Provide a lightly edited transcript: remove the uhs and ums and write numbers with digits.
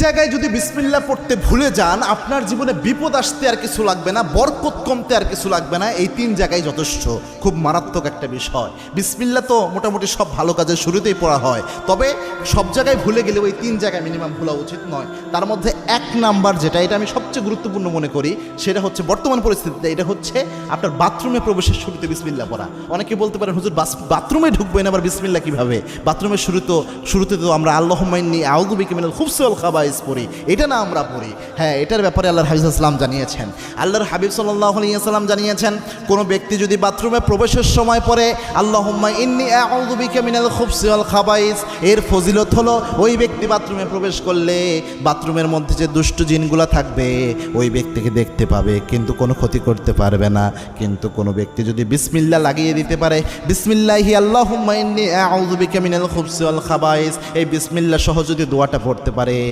জায়গায় যদি বিসমিল্লাহ পড়তে ভুলে যান, আপনার জীবনে বিপদ আসতে আর কিছু লাগবে না, বরকত কমতে আর কিছু লাগবে না। এই 3 জায়গায় যথেষ্ট। খুব মারাত্মক একটা বিষয়। বিসমিল্লাহ তো মোটামুটি সব ভালো কাজের শুরুতেই পড়া হয়, তবে সব জায়গায় ভুলে গেলেও এই 3 জায়গায় মিনিমাম ভুলা উচিত নয়। তার মধ্যে 1 নাম্বার যেটা, এটা আমি সবচেয়ে গুরুত্বপূর্ণ মনে করি, সেটা হচ্ছে বর্তমান পরিস্থিতিতে এটা হচ্ছে আপনার বাথরুমে প্রবেশের শুরুতে বিসমিল্লাহ পড়া। অনেকে বলতে পারেন, হুজুর বাথরুমে ঢুকবেন আবার বিসমিল্লাহ কিভাবে? বাথরুমের শুরুতে তো আমরা আল্লাহুম্মা ইন্নী আউযু বিকা মিনাল খুবসি ওয়াল খাবাইস পড়ি, এটা না আমরা পড়ি। হ্যাঁ, এটার ব্যাপারে আল্লাহর হাবিব সাল্লাল্লাহু আলাইহি ওয়াসাল্লাম জানিয়েছেন। আল্লাহর হাবিব সাল্লাল্লাহু আলাইহি ওয়াসাল্লাম জানিয়েছেন, কোনো ব্যক্তি যদি বাথরুমে প্রবেশের সময় পড়ে আল্লাহুম্মা ইন্নী আউযু বিকা মিনাল খুবসি ওয়াল খাবাইস, এর ফজিলত হলো ওই ব্যক্তি বাথরুমে প্রবেশ করলে বাথরুমের মধ্যে যে দুষ্ট জিনগুলো থাকবে ওই ব্যক্তিকে দেখতে পাবে, কিন্তু কোনো ক্ষতি করতে পারবে না। কিন্তু কোনো ব্যক্তি যদি বিসমিল্লাহ লাগিয়ে দিতে পারে, বিসমিল্লাহি আল্লাহুম্মা ইন্নী আউযু বিকা মিনাল খুবসি ওয়াল খাবাইস, এই বিসমিল্লাহ সহ যদি দোয়াটা পড়তে পারে,